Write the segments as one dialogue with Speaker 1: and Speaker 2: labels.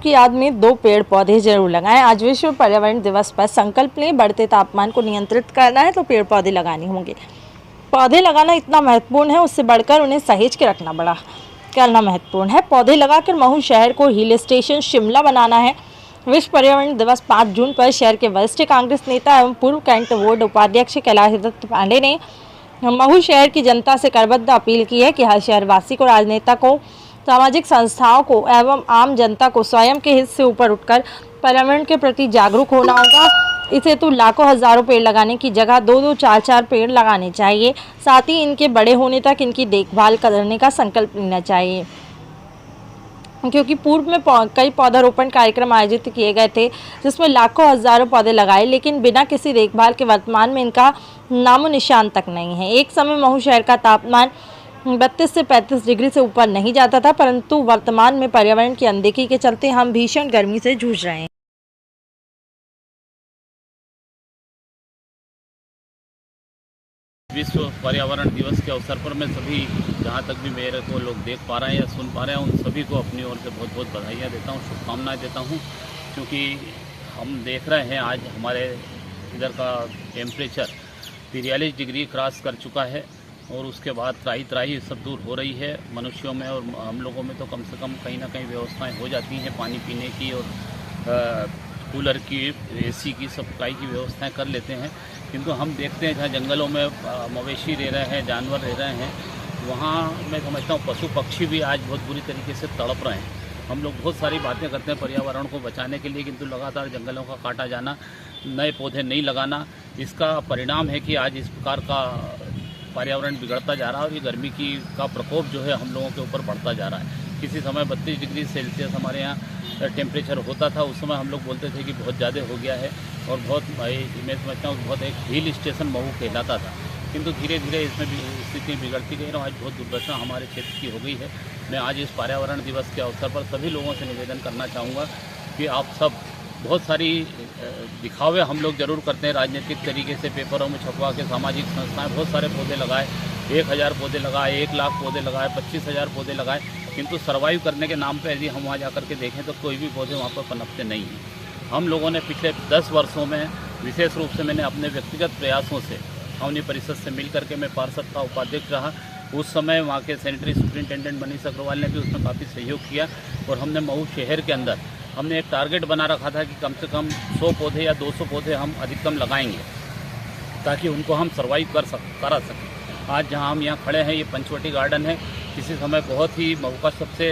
Speaker 1: की याद में 2 पेड़ पौधे जरूर लगाएं। आज विश्व पर्यावरण दिवस पर संकल्प लें, बढ़ते तापमान को नियंत्रित करना है तो पेड़ पौधे लगाने होंगे। पौधे लगाना इतना महत्वपूर्ण है, उससे बढ़कर उन्हें सहेज के रखना बड़ा करना महत्वपूर्ण है। पौधे लगाकर महू शहर को हिल स्टेशन शिमला बनाना है। विश्व पर्यावरण दिवस 5 जून पर शहर के वरिष्ठ कांग्रेस नेता एवं पूर्व कैंट वार्ड उपाध्यक्ष कैलाश दत्त पांडे ने महू शहर की जनता से करबद्ध अपील की है कि हर शहरवासी को, राजनेता को, सामाजिक संस्थाओं को एवं आम जनता को स्वयं के हित से ऊपर उठकर पर्यावरण के प्रति जागरूक होना होगा। इस हेतु लाखों हजारों पेड़ लगाने की जगह 2-2, 4-4 पेड़ लगाने चाहिए। साथ ही इनके बड़े होने तक इनकी देखभाल करने का संकल्प लेना चाहिए, क्योंकि पूर्व में कई पौधारोपण कार्यक्रम आयोजित किए गए थे जिसमें लाखों हजारों पौधे लगाए, लेकिन बिना किसी देखभाल के वर्तमान में इनका नामो निशान तक नहीं है। एक समय महू शहर का तापमान 32 से 35 डिग्री से ऊपर नहीं जाता था, परंतु वर्तमान में पर्यावरण की अनदेखी के चलते हम भीषण गर्मी से जूझ रहे हैं।
Speaker 2: विश्व पर्यावरण दिवस के अवसर पर मैं सभी, जहाँ तक भी मेरे को लोग देख पा रहे हैं या सुन पा रहे हैं, उन सभी को अपनी ओर से बहुत बहुत बधाइयाँ देता हूँ, शुभकामनाएं देता हूँ। क्योंकि हम देख रहे हैं आज हमारे इधर का टेम्परेचर 43 डिग्री क्रॉस कर चुका है और उसके बाद त्राही सब दूर हो रही है मनुष्यों में, और हम लोगों में तो कम से कम कहीं ना कहीं व्यवस्थाएँ हो जाती हैं पानी पीने की और कूलर की, एसी की, सप्लाई की व्यवस्थाएं कर लेते हैं। किंतु हम देखते हैं जहाँ जंगलों में मवेशी रह रहे हैं, जानवर रह रहे हैं, वहाँ मैं समझता हूँ पशु पक्षी भी आज बहुत बुरी तरीके से तड़प रहे हैं। हम लोग बहुत सारी बातें करते हैं पर्यावरण को बचाने के लिए, किंतु लगातार जंगलों का काटा जाना, नए पौधे नहीं लगाना, इसका परिणाम है कि आज इस प्रकार का पर्यावरण बिगड़ता जा रहा है और ये गर्मी का प्रकोप जो है हम लोगों के ऊपर बढ़ता जा रहा है। किसी समय 32 डिग्री सेल्सियस हमारे यहाँ टेम्परेचर होता था, उस समय हम लोग बोलते थे कि बहुत ज़्यादा हो गया है और बहुत, मैं समझता हूँ बहुत एक हिल स्टेशन महू कहलाता था। किंतु धीरे धीरे इसमें भी स्थिति बिगड़ती गई और आज बहुत दुर्दशा हमारे क्षेत्र की हो गई है। मैं आज इस पर्यावरण दिवस के अवसर पर सभी लोगों से निवेदन करना चाहूँगा कि आप सब, बहुत सारी दिखावे हम लोग ज़रूर करते हैं राजनीतिक तरीके से, पेपरों में छपवा के, सामाजिक संस्थाएं बहुत सारे पौधे लगाए, 1000 पौधे लगाए, 1 लाख पौधे लगाए, 25,000 पौधे लगाए, किंतु सर्वाइव करने के नाम पे यदि हम वहाँ जाकर के देखें तो कोई भी पौधे वहाँ पर पनपते नहीं हैं। हम लोगों ने पिछले 10 वर्षों में विशेष रूप से मैंने अपने व्यक्तिगत प्रयासों से छावनी परिषद से मिल करके, मैं पार्षद का उपाध्यक्ष रहा, उस समय वहाँ के सैनिटरी सुपरिटेंडेंट मनीष अग्रवाल ने भी उसमें काफ़ी सहयोग किया और हमने महू शहर के अंदर हमने एक टारगेट बना रखा था कि कम से कम 100 पौधे या 200 पौधे हम अधिकतम लगाएंगे ताकि उनको हम सर्वाइव करा सकें। आज जहाँ हम यहाँ खड़े हैं ये पंचवटी गार्डन है। किसी समय बहुत ही महू का सबसे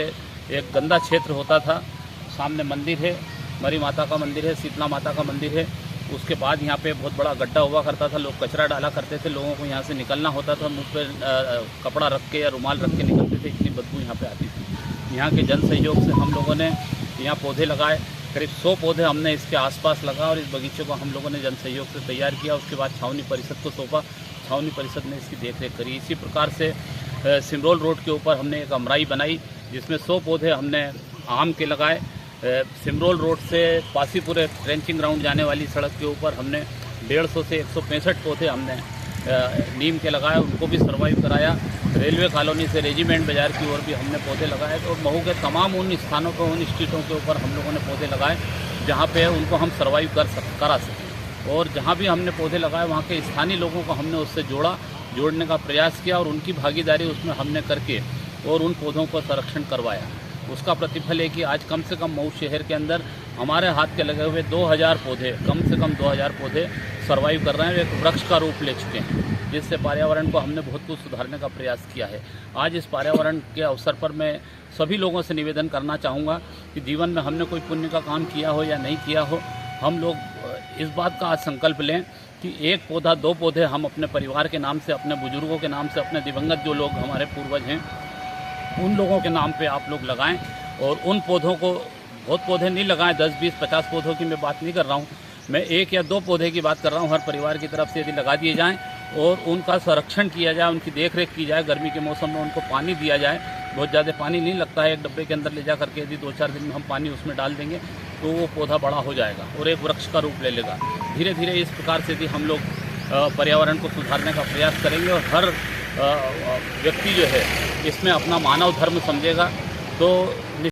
Speaker 2: एक गंदा क्षेत्र होता था। सामने मंदिर है, मरी माता का मंदिर है, शीतला माता का मंदिर है। उसके बाद यहाँ पे बहुत बड़ा गड्ढा हुआ करता था, लोग कचरा डाला करते थे, लोगों को यहाँ से निकलना होता था, मुँह पे कपड़ा रख के या रुमाल रख के निकलते थे, इतनी बदबू यहाँ पे आती थी। यहाँ के जन सहयोग से हम लोगों ने यहाँ पौधे लगाए, करीब 100 पौधे हमने इसके आसपास लगा और इस बगीचे को हम लोगों ने जन सहयोग से तैयार किया। उसके बाद छावनी परिषद को सौंपा, छावनी परिषद ने इसकी देखरेख करी। इसी प्रकार से सिमरोल रोड के ऊपर हमने एक अमराई बनाई जिसमें 100 पौधे हमने आम के लगाए। सिमरोल रोड से पासीपुरे ट्रेंचिंग ग्राउंड जाने वाली सड़क के ऊपर हमने 150 से 165 पौधे हमने नीम के लगाए, उनको भी सर्वाइव कराया। रेलवे कॉलोनी से रेजिमेंट बाज़ार की ओर भी हमने पौधे लगाए। तो महू के तमाम उन स्थानों पर, उन स्ट्रीटों के ऊपर हम लोगों ने पौधे लगाए जहाँ पे उनको हम सर्वाइव करा सकें। और जहाँ भी हमने पौधे लगाए वहाँ के स्थानीय लोगों को हमने उससे जोड़ने का प्रयास किया और उनकी भागीदारी उसमें हमने करके और उन पौधों को संरक्षण करवाया। उसका प्रतिफल है कि आज कम से कम महू शहर के अंदर हमारे हाथ के लगे हुए 2000 पौधे, कम से कम 2000 पौधे सर्वाइव कर रहे हैं, एक वृक्ष का रूप ले चुके हैं, जिससे पर्यावरण को हमने बहुत कुछ सुधारने का प्रयास किया है। आज इस पर्यावरण के अवसर पर मैं सभी लोगों से निवेदन करना चाहूँगा कि जीवन में हमने कोई पुण्य का काम किया हो या नहीं किया हो, हम लोग इस बात का आज संकल्प लें कि 1 पौधा 2 पौधे हम अपने परिवार के नाम से, अपने बुजुर्गों के नाम से, अपने दिवंगत जो लोग हमारे पूर्वज हैं उन लोगों के नाम पे आप लोग लगाएं। और उन पौधों को, बहुत पौधे नहीं लगाएं, 10, 20, 50 पौधों की मैं बात नहीं कर रहा हूँ, मैं 1 या 2 पौधे की बात कर रहा हूँ। हर परिवार की तरफ से यदि लगा दिए जाएं और उनका संरक्षण किया जाए, उनकी देखरेख की जाए, गर्मी के मौसम में उनको पानी दिया जाए। बहुत ज़्यादा पानी नहीं लगता है, एक डब्बे के अंदर ले जा करके यदि 2-4 दिन में हम पानी उसमें डाल देंगे तो वो पौधा बड़ा हो जाएगा और एक वृक्ष का रूप ले लेगा। धीरे धीरे इस प्रकार से यदि हम लोग पर्यावरण को सुधारने का प्रयास करेंगे और हर व्यक्ति जो है इसमें अपना मानव धर्म समझेगा तो